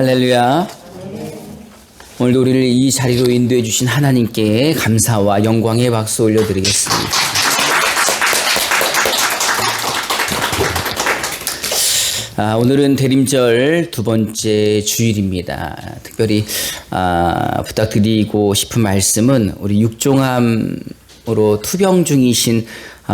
할렐루야. 오늘도 우리를 이 자리로 인도해 주신 하나님께 감사와 영광의 박수 올려드리겠습니다. 오늘은 대림절 두 번째 주일입니다. 특별히 부탁드리고 싶은 말씀은 우리 육종암으로 투병 중이신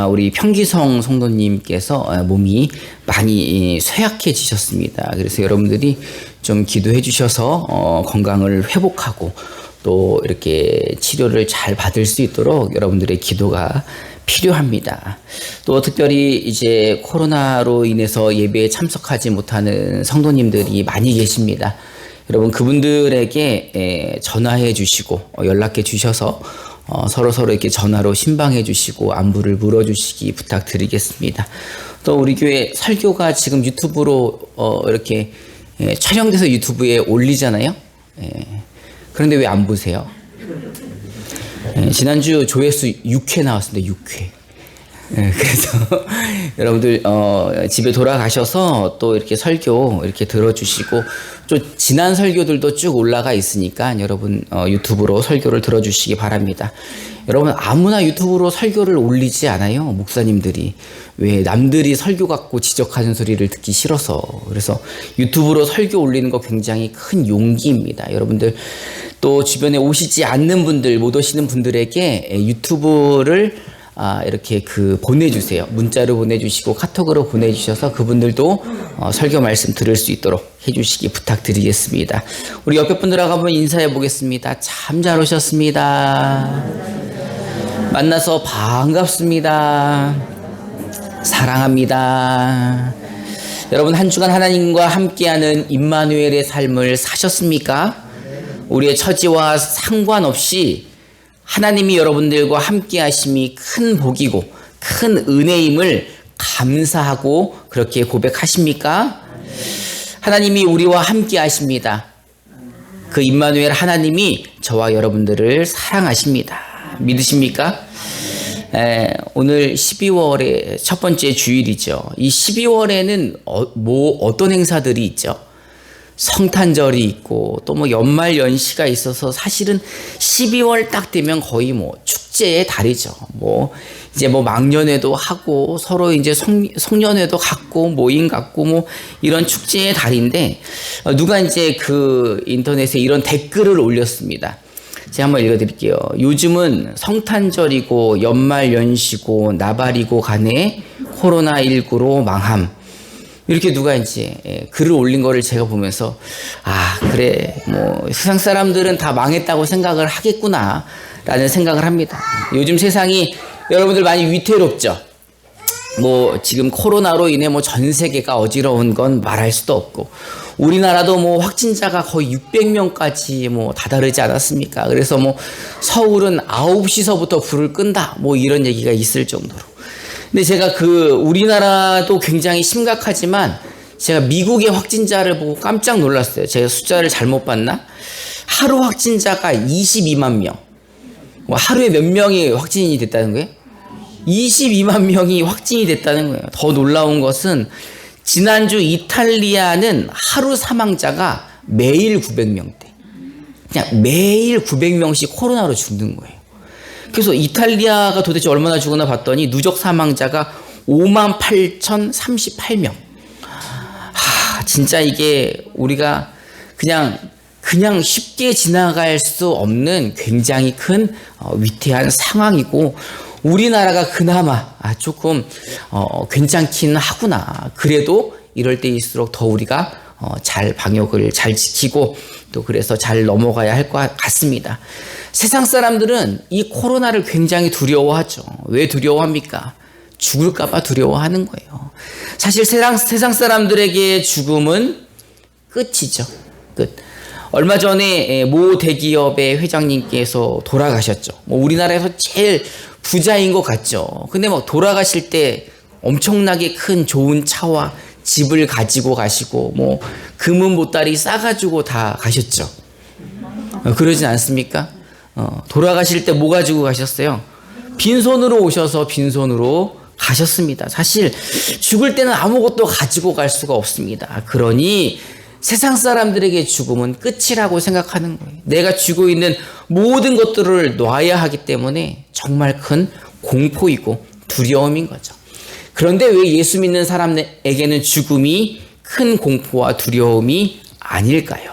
우리 평기성 성도님께서 몸이 많이 쇠약해지셨습니다. 그래서 여러분들이 좀 기도해 주셔서 건강을 회복하고 또 이렇게 치료를 잘 받을 수 있도록 여러분들의 기도가 필요합니다. 또 특별히 이제 코로나로 인해서 예배에 참석하지 못하는 성도님들이 많이 계십니다. 여러분 그분들에게 전화해 주시고 연락해 주셔서 서로 이렇게 전화로 신방해 주시고 안부를 물어주시기 부탁드리겠습니다. 또 우리 교회 설교가 지금 유튜브로 이렇게 촬영돼서 유튜브에 올리잖아요. 그런데 왜 안 보세요? 지난주 조회수 6회 나왔습니다. 6회. 그래서 여러분들 집에 돌아가셔서 또 이렇게 설교 이렇게 들어주시고 또 지난 설교들도 쭉 올라가 있으니까 여러분 유튜브로 설교를 들어주시기 바랍니다. 여러분 아무나 유튜브로 설교를 올리지 않아요. 목사님들이. 왜 남들이 설교 갖고 지적하는 소리를 듣기 싫어서. 그래서 유튜브로 설교 올리는 거 굉장히 큰 용기입니다. 여러분들 또 주변에 오시지 않는 분들, 못 오시는 분들에게 유튜브를 이렇게 보내주세요. 문자로 보내주시고 카톡으로 보내주셔서 그분들도 설교 말씀 들을 수 있도록 해주시기 부탁드리겠습니다. 우리 옆에 분들하고 한번 인사해 보겠습니다. 참 잘 오셨습니다. 만나서 반갑습니다. 사랑합니다. 여러분 한 주간 하나님과 함께하는 임마누엘의 삶을 사셨습니까? 우리의 처지와 상관없이 하나님이 여러분들과 함께 하심이 큰 복이고 큰 은혜임을 감사하고 그렇게 고백하십니까? 하나님이 우리와 함께 하십니다. 그 임마누엘 하나님이 저와 여러분들을 사랑하십니다. 믿으십니까? 오늘 12월의 첫 번째 주일이죠. 이 12월에는 어떤 행사들이 있죠? 성탄절이 있고 또 연말 연시가 있어서 사실은 12월 딱 되면 거의 축제의 달이죠. 이제 막년회도 하고 서로 이제 송년회도 갖고 모임 갖고 이런 축제의 달인데 누가 이제 인터넷에 이런 댓글을 올렸습니다. 제가 한번 읽어드릴게요. 요즘은 성탄절이고 연말 연시고 나발이고 간에 코로나19로 망함. 이렇게 누가 이제 글을 올린 거를 제가 보면서 그래 세상 사람들은 다 망했다고 생각을 하겠구나 라는 생각을 합니다. 요즘 세상이 여러분들 많이 위태롭죠. 지금 코로나로 인해 전 세계가 어지러운 건 말할 수도 없고 우리나라도 확진자가 거의 600명까지 다다르지 않았습니까? 그래서 서울은 9시서부터 불을 끈다 이런 얘기가 있을 정도로. 근데 제가 우리나라도 굉장히 심각하지만 제가 미국의 확진자를 보고 깜짝 놀랐어요. 제가 숫자를 잘못 봤나? 하루 확진자가 22만 명. 하루에 몇 명이 확진이 됐다는 거예요? 22만 명이 확진이 됐다는 거예요. 더 놀라운 것은 지난주 이탈리아는 하루 사망자가 매일 900명대. 그냥 매일 900명씩 코로나로 죽는 거예요. 그래서 이탈리아가 도대체 얼마나 죽었나 봤더니 누적 사망자가 58,038명. 진짜 이게 우리가 그냥 쉽게 지나갈 수 없는 굉장히 큰 위태한 상황이고 우리나라가 그나마 조금 괜찮긴 하구나. 그래도 이럴 때일수록 더 우리가 잘 방역을 잘 지키고 또 그래서 잘 넘어가야 할 것 같습니다. 세상 사람들은 이 코로나를 굉장히 두려워하죠. 왜 두려워합니까? 죽을까 봐 두려워하는 거예요. 사실 세상 사람들에게 죽음은 끝이죠. 끝. 얼마 전에 모 대기업의 회장님께서 돌아가셨죠. 우리나라에서 제일 부자인 것 같죠. 근데 돌아가실 때 엄청나게 큰 좋은 차와 집을 가지고 가시고 금은 보따리 싸가지고 다 가셨죠. 그러진 않습니까? 돌아가실 때 뭐 가지고 가셨어요? 빈손으로 오셔서 빈손으로 가셨습니다. 사실 죽을 때는 아무것도 가지고 갈 수가 없습니다. 그러니 세상 사람들에게 죽음은 끝이라고 생각하는 거예요. 내가 쥐고 있는 모든 것들을 놔야 하기 때문에 정말 큰 공포이고 두려움인 거죠. 그런데 왜 예수 믿는 사람에게는 죽음이 큰 공포와 두려움이 아닐까요?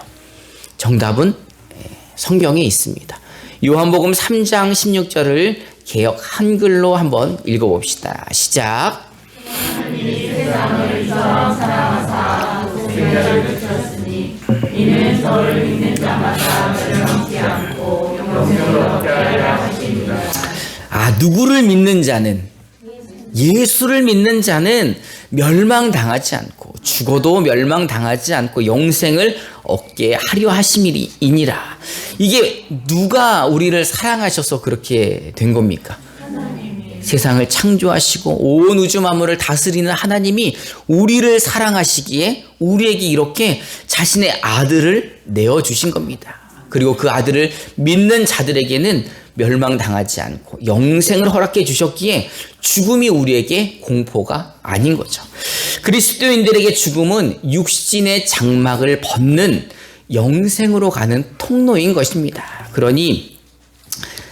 정답은 성경에 있습니다. 요한복음 3장 16절을 개역 한글로 한번 읽어봅시다. 시작. 하나님이 세상을 이처럼 사랑하사 독생자를 주셨으니 이는 저를 믿는 자마다 멸망치 않고 영생을 얻게 하려 하십니다. 누구를 믿는 자는, 예수를 믿는 자는 멸망당하지 않고 죽어도 멸망당하지 않고 영생을 얻게 하려 하심이니라. 이게 누가 우리를 사랑하셔서 그렇게 된 겁니까? 하나님이. 세상을 창조하시고 온 우주 만물을 다스리는 하나님이 우리를 사랑하시기에 우리에게 이렇게 자신의 아들을 내어주신 겁니다. 그리고 그 아들을 믿는 자들에게는 멸망당하지 않고 영생을 허락해 주셨기에 죽음이 우리에게 공포가 아닌 거죠. 그리스도인들에게 죽음은 육신의 장막을 벗는 영생으로 가는 통로인 것입니다. 그러니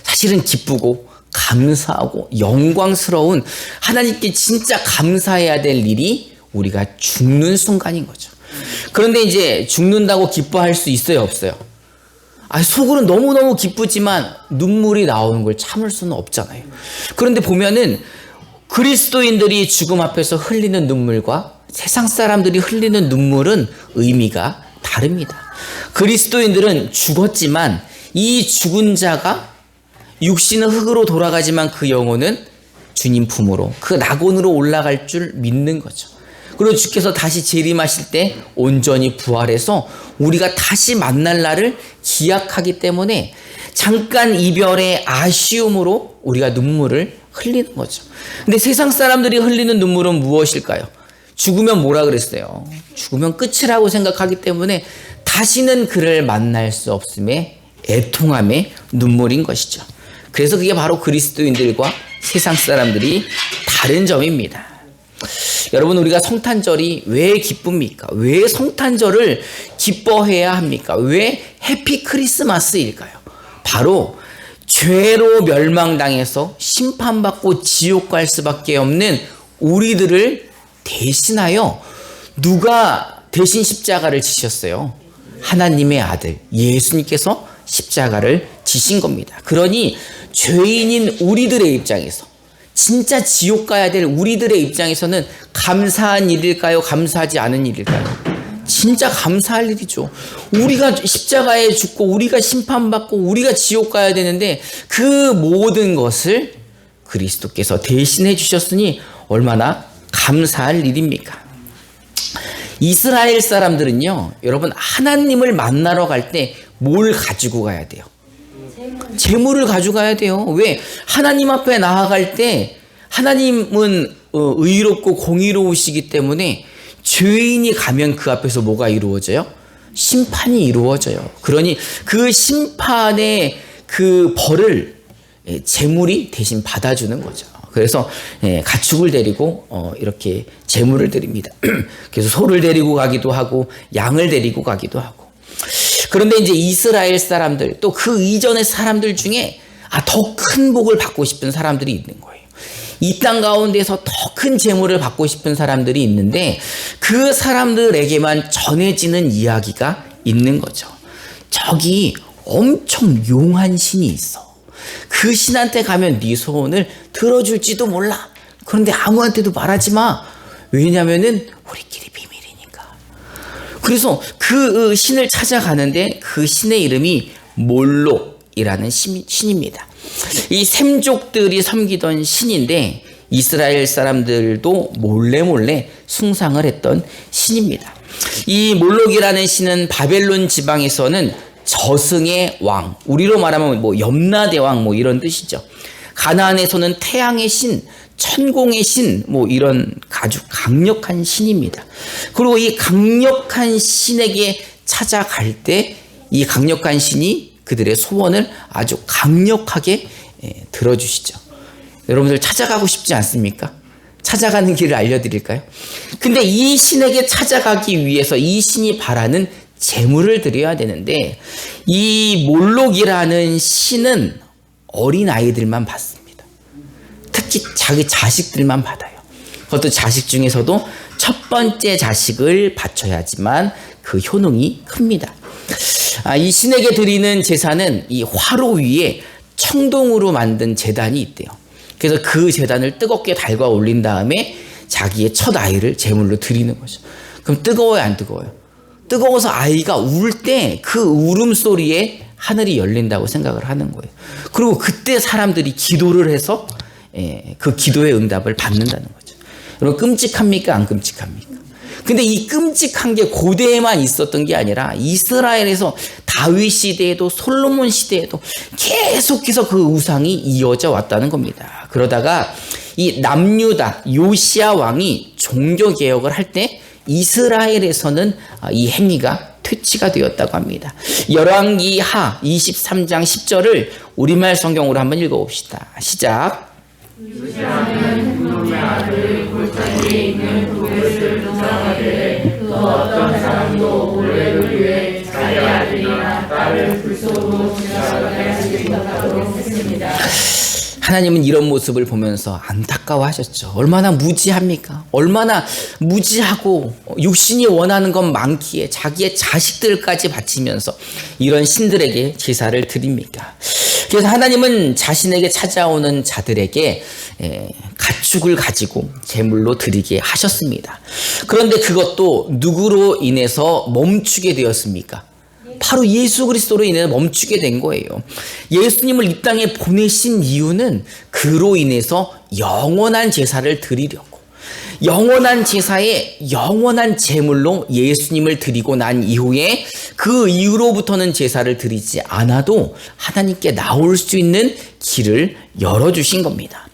사실은 기쁘고 감사하고 영광스러운, 하나님께 진짜 감사해야 될 일이 우리가 죽는 순간인 거죠. 그런데 이제 죽는다고 기뻐할 수 있어요, 없어요? 속으로는 너무너무 기쁘지만 눈물이 나오는 걸 참을 수는 없잖아요. 그런데 보면은 그리스도인들이 죽음 앞에서 흘리는 눈물과 세상 사람들이 흘리는 눈물은 의미가 다릅니다. 그리스도인들은 죽었지만 이 죽은 자가 육신은 흙으로 돌아가지만 그 영혼은 주님 품으로, 그 낙원으로 올라갈 줄 믿는 거죠. 그리고 주께서 다시 재림하실 때 온전히 부활해서 우리가 다시 만날 날을 기약하기 때문에 잠깐 이별의 아쉬움으로 우리가 눈물을 흘리는 거죠. 근데 세상 사람들이 흘리는 눈물은 무엇일까요? 죽으면 뭐라 그랬어요? 죽으면 끝이라고 생각하기 때문에 다시는 그를 만날 수 없음에 애통함의 눈물인 것이죠. 그래서 그게 바로 그리스도인들과 세상 사람들이 다른 점입니다. 여러분, 우리가 성탄절이 왜 기쁩니까? 왜 성탄절을 기뻐해야 합니까? 왜 해피 크리스마스일까요? 바로 죄로 멸망당해서 심판받고 지옥 갈 수밖에 없는 우리들을 대신하여 누가 대신 십자가를 지셨어요? 하나님의 아들 예수님께서 십자가를 지신 겁니다. 그러니 죄인인 우리들의 입장에서, 진짜 지옥 가야 될 우리들의 입장에서는 감사한 일일까요? 감사하지 않은 일일까요? 진짜 감사할 일이죠. 우리가 십자가에 죽고 우리가 심판받고 우리가 지옥 가야 되는데 그 모든 것을 그리스도께서 대신해 주셨으니 얼마나 감사할 일입니까? 이스라엘 사람들은요, 여러분, 하나님을 만나러 갈 때 뭘 가지고 가야 돼요? 재물을 가져가야 돼요. 왜? 하나님 앞에 나아갈 때 하나님은 의롭고 공의로우시기 때문에 죄인이 가면 그 앞에서 뭐가 이루어져요? 심판이 이루어져요. 그러니 그 심판의 그 벌을 재물이 대신 받아주는 거죠. 그래서 가축을 데리고 이렇게 재물을 드립니다. 그래서 소를 데리고 가기도 하고 양을 데리고 가기도 하고. 그런데 이제 이스라엘 사람들, 또 그 이전의 사람들 중에 더 큰 복을 받고 싶은 사람들이 있는 거예요. 이 땅 가운데서 더 큰 재물을 받고 싶은 사람들이 있는데 그 사람들에게만 전해지는 이야기가 있는 거죠. 저기 엄청 용한 신이 있어. 그 신한테 가면 네 소원을 들어줄지도 몰라. 그런데 아무한테도 말하지 마. 왜냐면은 우리끼리 비밀이니까. 그래서 그 신을 찾아가는데 그 신의 이름이 몰록이라는 신입니다. 이 셈족들이 섬기던 신인데 이스라엘 사람들도 몰래 숭상을 했던 신입니다. 이 몰록이라는 신은 바벨론 지방에서는 저승의 왕, 우리로 말하면 염라대왕 이런 뜻이죠. 가나안에서는 태양의 신, 천공의 신, 이런 아주 강력한 신입니다. 그리고 이 강력한 신에게 찾아갈 때 이 강력한 신이 그들의 소원을 아주 강력하게 들어주시죠. 여러분들 찾아가고 싶지 않습니까? 찾아가는 길을 알려드릴까요? 근데 이 신에게 찾아가기 위해서 이 신이 바라는 제물을 드려야 되는데 이 몰록이라는 신은 어린 아이들만 받습니다. 특히 자기 자식들만 받아요. 그것도 자식 중에서도 첫 번째 자식을 바쳐야지만 그 효능이 큽니다. 이 신에게 드리는 제사는 이 화로 위에 청동으로 만든 제단이 있대요. 그래서 그 제단을 뜨겁게 달궈 올린 다음에 자기의 첫 아이를 제물로 드리는 거죠. 그럼 뜨거워요, 안 뜨거워요? 뜨거워서 아이가 울 때 그 울음소리에 하늘이 열린다고 생각을 하는 거예요. 그리고 그때 사람들이 기도를 해서 그 기도의 응답을 받는다는 거죠. 여러분, 끔찍합니까? 안 끔찍합니까? 근데 이 끔찍한 게 고대에만 있었던 게 아니라 이스라엘에서 다윗 시대에도 솔로몬 시대에도 계속해서 그 우상이 이어져 왔다는 겁니다. 그러다가 이 남유다 요시야 왕이 종교개혁을 할 때 이스라엘에서는 이 행위가 퇴치가 되었다고 합니다. 열왕기 하 23장 10절을 우리말 성경으로 한번 읽어봅시다. 시작. 요시야는 그놈의 아들 골짜기에 있는 도벳을 쫓아가되 그 어떤 사람도 올레를 위해 자기 아들이나 딸을 불속으로 지나가게 할 수 있도록 했습니다. 하나님은 이런 모습을 보면서 안타까워하셨죠. 얼마나 무지합니까? 얼마나 무지하고 육신이 원하는 건 많기에 자기의 자식들까지 바치면서 이런 신들에게 제사를 드립니까? 그래서 하나님은 자신에게 찾아오는 자들에게 가축을 가지고 제물로 드리게 하셨습니다. 그런데 그것도 누구로 인해서 멈추게 되었습니까? 바로 예수 그리스도로 인해서 멈추게 된 거예요. 예수님을 이 땅에 보내신 이유는 그로 인해서 영원한 제사를 드리려고, 영원한 제사에 영원한 제물로 예수님을 드리고 난 이후에 그 이후로부터는 제사를 드리지 않아도 하나님께 나올 수 있는 길을 열어주신 겁니다.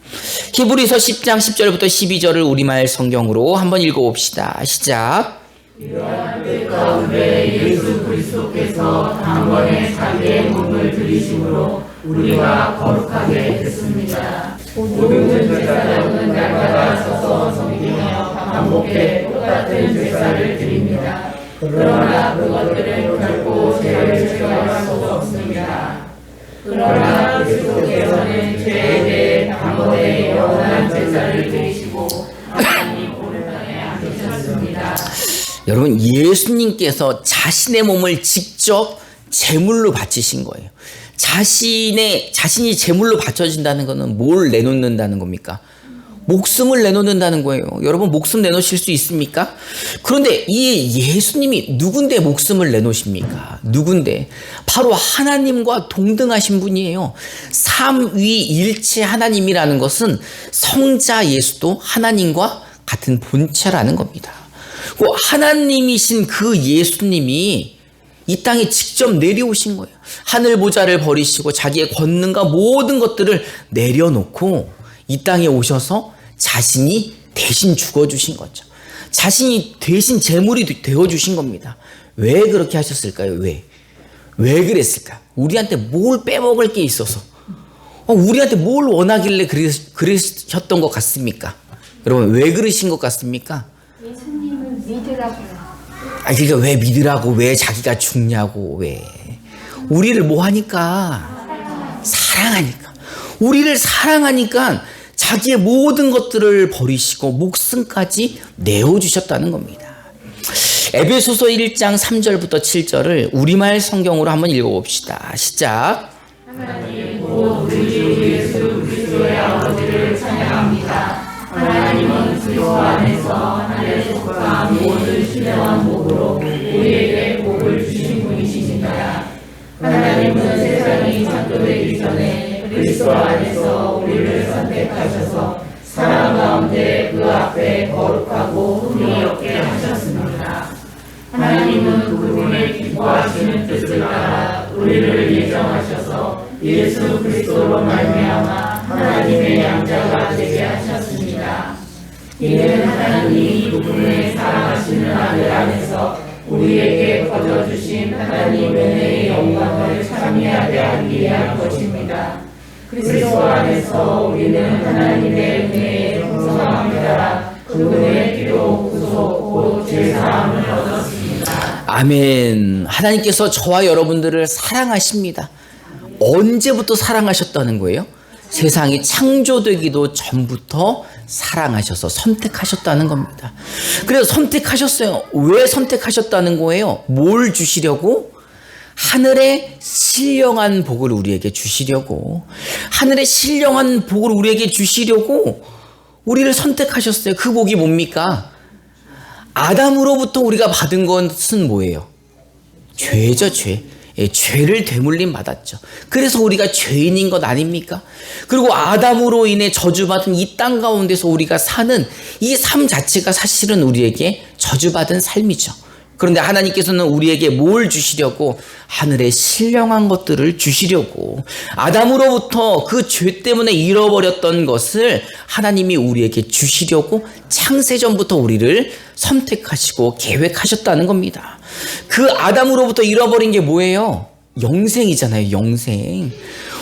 히브리서 10장 10절부터 12절을 우리말 성경으로 한번 읽어봅시다. 시작. 이러한 뜻 가운데 예수 그리스도께서 단번에 자기의 몸을 들이심으로 우리가 거룩하게 됐습니다. 모든 제사장은 날마다 서서 섬기며 반복해 똑같은 제사를 드립니다. 그러나 그것들은 결코 죄를 제거할 수 없습니다. 그러나 그리스도께서는 죄에 대해 단번에 영원한 제사를 드리시고 하나님 오른편에 앉으셨습니다. 여러분, 예수님께서 자신의 몸을 직접 제물로 바치신 거예요. 자신이 제물로 바쳐진다는 것은 뭘 내놓는다는 겁니까? 목숨을 내놓는다는 거예요. 여러분, 목숨 내놓으실 수 있습니까? 그런데 이 예수님이 누군데 목숨을 내놓으십니까? 누군데? 바로 하나님과 동등하신 분이에요. 삼위일체 하나님이라는 것은 성자 예수도 하나님과 같은 본체라는 겁니다. 하나님이신 그 예수님이 이 땅에 직접 내려오신 거예요. 하늘 보좌를 버리시고 자기의 권능과 모든 것들을 내려놓고 이 땅에 오셔서 자신이 대신 죽어주신 거죠. 자신이 대신 제물이 되어주신 겁니다. 왜 그렇게 하셨을까요? 왜 그랬을까? 우리한테 뭘 빼먹을 게 있어서, 우리한테 뭘 원하길래 그러셨던 것 같습니까? 여러분, 왜 그러신 것 같습니까? 예수님을 믿으라고요. 그러니까 왜 믿으라고, 왜 자기가 죽냐고, 왜. 우리를 뭐 하니까? 사랑하니까. 우리를 사랑하니까 자기의 모든 것들을 버리시고 목숨까지 내어주셨다는 겁니다. 에베소서 1장 3절부터 7절을 우리말 성경으로 한번 읽어봅시다. 시작. 하나님 곧 우리 주 예수 그리스도의 아버지를 찬양합니다. 하나님은 그리스도 안에서 하늘에 속한 모든 신령한 복으로 우리에게 복을 주신 분이십니다. 하나님은 세상이 창조되기 전에 그리스도 안에서 우리를 선택하셔서 사랑 가운데 그 앞에 거룩하고 흠이 없게 하셨습니다. 하나님은 그분의 기뻐하시는 뜻을 따라 우리를 예정하셔서 예수 그리스도로 말미암아 하나님의 양자가 되게 하셨습니다. 이는 하나님이 그분의 사랑하시는 아들 안에서 우리에게 거저주신 하나님 은혜의 영광을 참여하게 하기 위한 것입니다. 그리스도 안에서 우리는 하나님의 은혜의 풍성함을 따라 그분의 기도 구속 곧 죄사함을 얻었습니다. 아멘. 하나님께서 저와 여러분들을 사랑하십니다. 언제부터 사랑하셨다는 거예요? 세상이 창조되기도 전부터 사랑하셔서 선택하셨다는 겁니다. 그래서 선택하셨어요. 왜 선택하셨다는 거예요? 뭘 주시려고? 하늘의 신령한 복을 우리에게 주시려고, 하늘의 신령한 복을 우리에게 주시려고 우리를 선택하셨어요. 그 복이 뭡니까? 아담으로부터 우리가 받은 것은 뭐예요? 죄죠, 죄. 죄를 되물림 받았죠. 그래서 우리가 죄인인 것 아닙니까? 그리고 아담으로 인해 저주받은 이 땅 가운데서 우리가 사는 이 삶 자체가 사실은 우리에게 저주받은 삶이죠. 그런데 하나님께서는 우리에게 뭘 주시려고? 하늘의 신령한 것들을 주시려고, 아담으로부터 그 죄 때문에 잃어버렸던 것을 하나님이 우리에게 주시려고 창세전부터 우리를 선택하시고 계획하셨다는 겁니다. 그 아담으로부터 잃어버린 게 뭐예요? 영생이잖아요. 영생.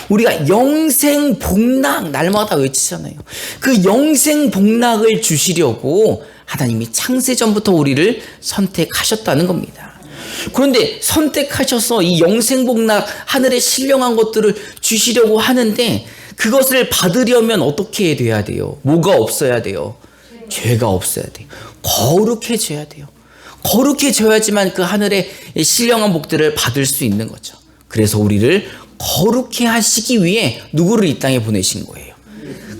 우리가 영생 복락 날마다 외치잖아요. 그 영생 복락을 주시려고 하나님이 창세전부터 우리를 선택하셨다는 겁니다. 그런데 선택하셔서 이 영생복락 하늘의 신령한 것들을 주시려고 하는데, 그것을 받으려면 어떻게 돼야 돼요? 뭐가 없어야 돼요? 죄가 없어야 돼요. 거룩해져야 돼요. 거룩해져야지만 그 하늘의 신령한 복들을 받을 수 있는 거죠. 그래서 우리를 거룩해 하시기 위해 누구를 이 땅에 보내신 거예요?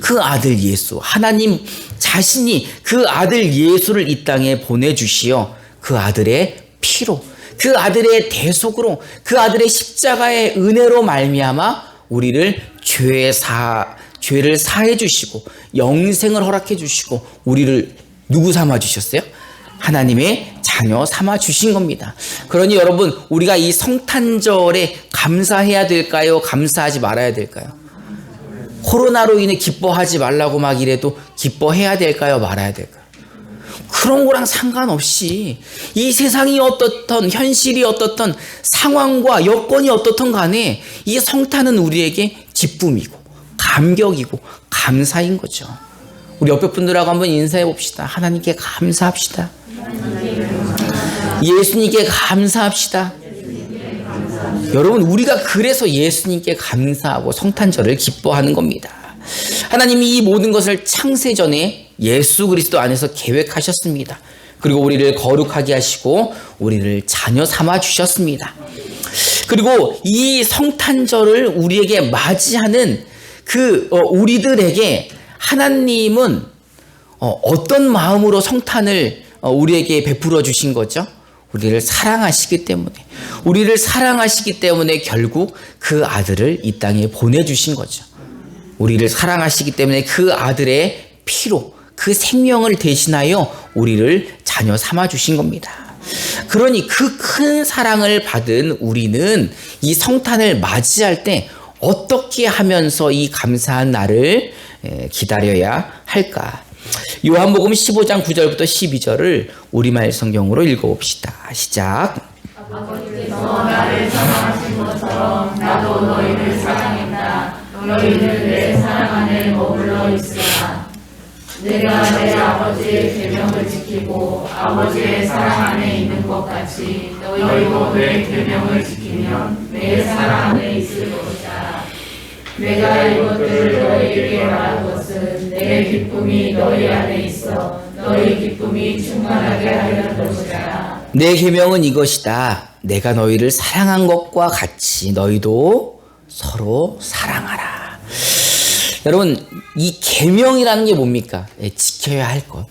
그 아들 예수, 하나님 자신이 그 아들 예수를 이 땅에 보내주시어 그 아들의 피로, 그 아들의 대속으로, 그 아들의 십자가의 은혜로 말미암아 우리를 죄를 사해 주시고 영생을 허락해 주시고 우리를 누구 삼아 주셨어요? 하나님의 자녀 삼아 주신 겁니다. 그러니 여러분, 우리가 이 성탄절에 감사해야 될까요? 감사하지 말아야 될까요? 코로나로 인해 기뻐하지 말라고 막 이래도 기뻐해야 될까요? 말아야 될까요? 그런 거랑 상관없이 이 세상이 어떻든 현실이 어떻든 상황과 여건이 어떻든 간에 이 성탄은 우리에게 기쁨이고 감격이고 감사인 거죠. 우리 옆에 분들하고 한번 인사해 봅시다. 하나님께 감사합시다. 예수님께 감사합시다. 여러분, 우리가 그래서 예수님께 감사하고 성탄절을 기뻐하는 겁니다. 하나님이 이 모든 것을 창세전에 예수 그리스도 안에서 계획하셨습니다. 그리고 우리를 거룩하게 하시고 우리를 자녀 삼아 주셨습니다. 그리고 이 성탄절을 우리에게 맞이하는 우리들에게 하나님은 어떤 마음으로 성탄을 우리에게 베풀어 주신 거죠? 우리를 사랑하시기 때문에 결국 그 아들을 이 땅에 보내주신 거죠. 우리를 사랑하시기 때문에 그 아들의 피로, 그 생명을 대신하여 우리를 자녀 삼아 주신 겁니다. 그러니 그 큰 사랑을 받은 우리는 이 성탄을 맞이할 때 어떻게 하면서 이 감사한 날을 기다려야 할까? 요한복음 15장 9절부터 12절을 우리말 성경으로 읽어봅시다. 시작. 아버지께서 나를 사랑하신 것처럼 나도 너희를 사랑했다. 너희는 내 사랑 안에 머물러 있으라. 내가 내 아버지의 계명을 지키고 아버지의 사랑 안에 있는 것 같이 너희도 내 계명을 지키면 내 사랑 안에 있을 것이다. 내가 이것들을 너희에게 말한 것은 내 기쁨이 너희 안에 있어 너희 기쁨이 충만하게 하려는 것이다. 내 계명은 이것이다. 내가 너희를 사랑한 것과 같이 너희도 서로 사랑하라. 여러분, 이 계명이라는 게 뭡니까? 지켜야 할 것.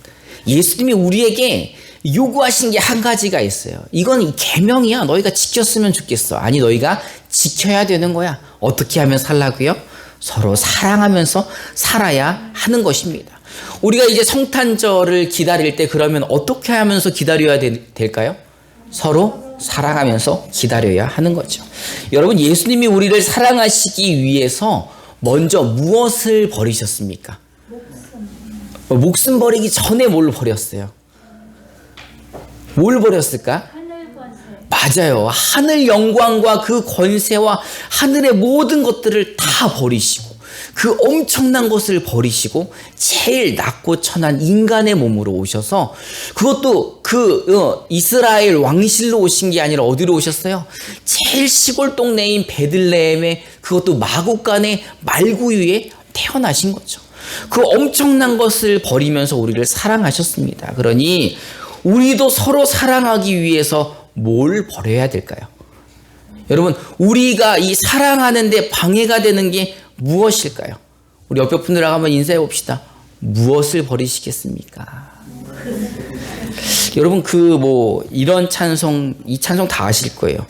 예수님이 우리에게 요구하신 게 한 가지가 있어요. 이건 계명이야. 너희가 지켰으면 좋겠어. 아니, 너희가 지켜야 되는 거야. 어떻게 하면 살라고요? 서로 사랑하면서 살아야 하는 것입니다. 우리가 이제 성탄절을 기다릴 때 그러면 어떻게 하면서 기다려야 될까요? 서로 사랑하면서 기다려야 하는 거죠. 여러분, 예수님이 우리를 사랑하시기 위해서 먼저 무엇을 버리셨습니까? 목숨 버리기 전에 뭘 버렸어요? 뭘 버렸을까? 하늘 권세. 맞아요. 하늘 영광과 그 권세와 하늘의 모든 것들을 다 버리시고 그 엄청난 것을 버리시고 제일 낮고 천한 인간의 몸으로 오셔서 그것도 이스라엘 왕실로 오신 게 아니라 어디로 오셨어요? 제일 시골 동네인 베들레헴에 그것도 마구간의 말구유에 태어나신 거죠. 그 엄청난 것을 버리면서 우리를 사랑하셨습니다. 그러니 우리도 서로 사랑하기 위해서 뭘 버려야 될까요? 여러분, 우리가 이 사랑하는데 방해가 되는 게 무엇일까요? 우리 옆에 분들하고 한번 인사해 봅시다. 무엇을 버리시겠습니까? 여러분, 이런 찬송, 이 찬송 다 아실 거예요.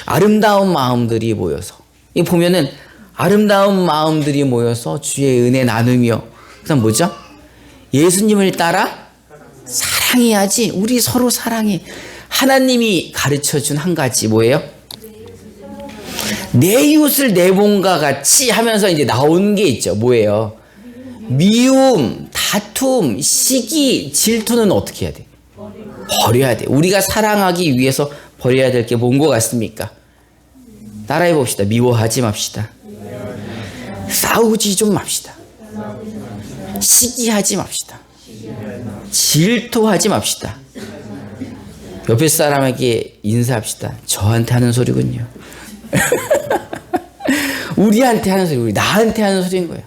아름다운 마음들이 모여서. 이 보면은 아름다운 마음들이 모여서 주의 은혜 나누며. 그다음 뭐죠? 예수님을 따라 사랑해야지. 우리 서로 사랑해. 하나님이 가르쳐 준 한 가지 뭐예요? 내 이웃을 내 몸과 같이 하면서 이제 나온 게 있죠. 뭐예요? 미움, 다툼, 시기, 질투는 어떻게 해야 돼? 버려야 돼. 우리가 사랑하기 위해서 버려야 될 게 뭔 것 같습니까? 따라해 봅시다. 미워하지 맙시다. 싸우지 좀 맙시다. 시기하지 맙시다. 질투하지 맙시다. 옆에 사람에게 인사합시다. 저한테 하는 소리군요. 우리한테 하는 소리, 우리 나한테 하는 소리인 거예요.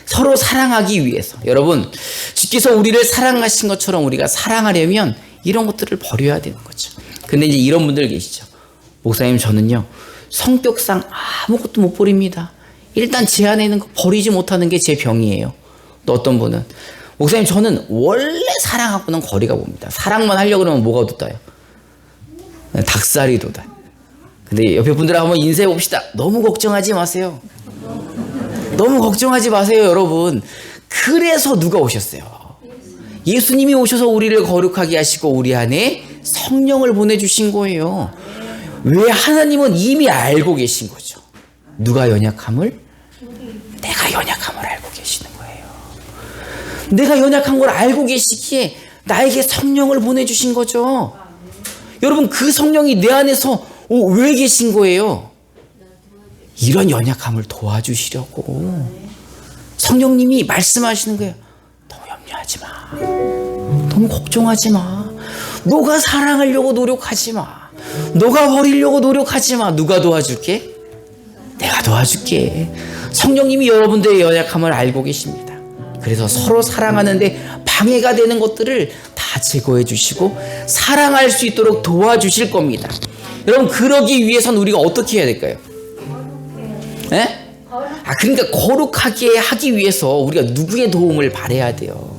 서로 사랑하기 위해서. 여러분, 주께서 우리를 사랑하신 것처럼 우리가 사랑하려면 이런 것들을 버려야 되는 거죠. 근데 이제 이런 분들 계시죠. 목사님, 저는요 성격상 아무것도 못 버립니다. 일단 제 안에 있는 거 버리지 못하는 게 제 병이에요. 또 어떤 분은 목사님, 저는 원래 사랑하고는 거리가 멉니다. 사랑만 하려고 그러면 뭐가 돋아요? 닭살이 돋아요. 근데 옆에 분들하고 한번 인사해 봅시다. 너무 걱정하지 마세요. 너무 걱정하지 마세요, 여러분. 그래서 누가 오셨어요? 예수님이 오셔서 우리를 거룩하게 하시고 우리 안에 성령을 보내주신 거예요. 왜? 하나님은 이미 알고 계신 거죠. 누가 연약함을? 내가 연약함을 알고 계시는 거예요. 내가 연약한 걸 알고 계시기에 나에게 성령을 보내주신 거죠. 여러분, 그 성령이 내 안에서 왜 계신 거예요? 이런 연약함을 도와주시려고. 성령님이 말씀하시는 거예요. 너무 염려하지 마. 너무 걱정하지 마. 너가 사랑하려고 노력하지 마. 너가 버리려고 노력하지 마. 누가 도와줄게? 내가 도와줄게. 성령님이 여러분들의 연약함을 알고 계십니다. 그래서 서로 사랑하는데 방해가 되는 것들을 다 제거해 주시고 사랑할 수 있도록 도와주실 겁니다. 여러분, 그러기 위해서는 우리가 어떻게 해야 될까요? 그러니까 거룩하게 하기 위해서 우리가 누구의 도움을 바라야 돼요?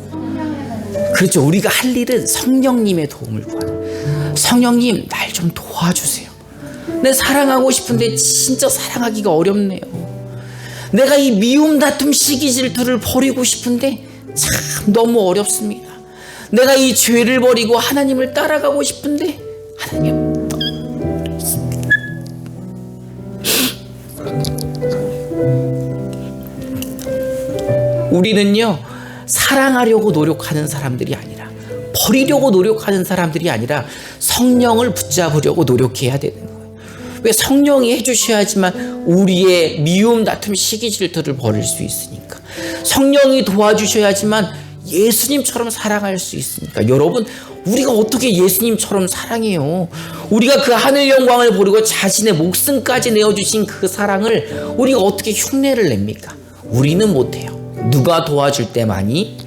그렇죠. 우리가 할 일은 성령님의 도움을 구하는. 성령님, 날 좀 도와주세요. 내 사랑하고 싶은데 진짜 사랑하기가 어렵네요. 내가 이 미움, 다툼, 시기, 질투를 버리고 싶은데 참 너무 어렵습니다. 내가 이 죄를 버리고 하나님을 따라가고 싶은데 하나님, 우리는요 사랑하려고 노력하는 사람들이 아니라, 버리려고 노력하는 사람들이 아니라 성령을 붙잡으려고 노력해야 되는 거예요. 왜? 성령이 해주셔야지만 우리의 미움, 다툼, 시기, 질투를 버릴 수 있으니까. 성령이 도와주셔야지만 예수님처럼 사랑할 수 있으니까. 여러분, 우리가 어떻게 예수님처럼 사랑해요? 우리가 그 하늘 영광을 버리고 자신의 목숨까지 내어주신 그 사랑을 우리가 어떻게 흉내를 냅니까? 우리는 못해요. 누가 도와줄 때만이,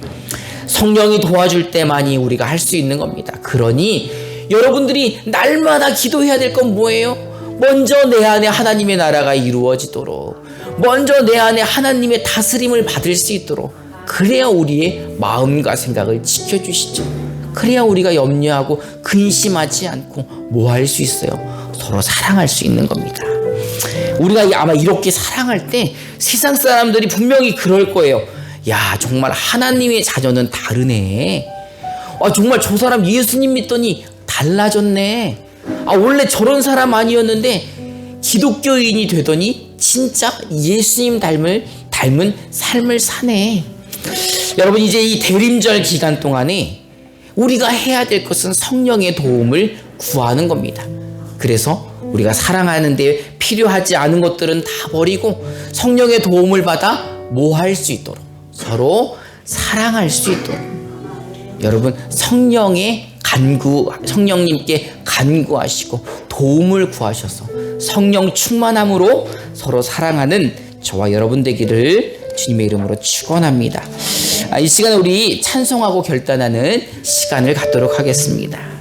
성령이 도와줄 때만이 우리가 할 수 있는 겁니다. 그러니 여러분들이 날마다 기도해야 될 건 뭐예요? 먼저 내 안에 하나님의 나라가 이루어지도록, 먼저 내 안에 하나님의 다스림을 받을 수 있도록, 그래야 우리의 마음과 생각을 지켜주시죠. 그래야 우리가 염려하고 근심하지 않고 뭐 할 수 있어요? 서로 사랑할 수 있는 겁니다. 우리가 아마 이렇게 사랑할 때 세상 사람들이 분명히 그럴 거예요. 야, 정말 하나님의 자녀는 다르네. 정말 저 사람 예수님 믿더니 달라졌네. 원래 저런 사람 아니었는데 기독교인이 되더니 진짜 예수님 닮은 삶을 사네. 여러분, 이제 이 대림절 기간 동안에 우리가 해야 될 것은 성령의 도움을 구하는 겁니다. 그래서 우리가 사랑하는 데 필요하지 않은 것들은 다 버리고 성령의 도움을 받아 뭐 할 수 있도록, 서로 사랑할 수 있도록, 여러분 성령님께 간구하시고 도움을 구하셔서 성령 충만함으로 서로 사랑하는 저와 여러분 되기를 주님의 이름으로 축원합니다. 이 시간 우리 찬송하고 결단하는 시간을 갖도록 하겠습니다.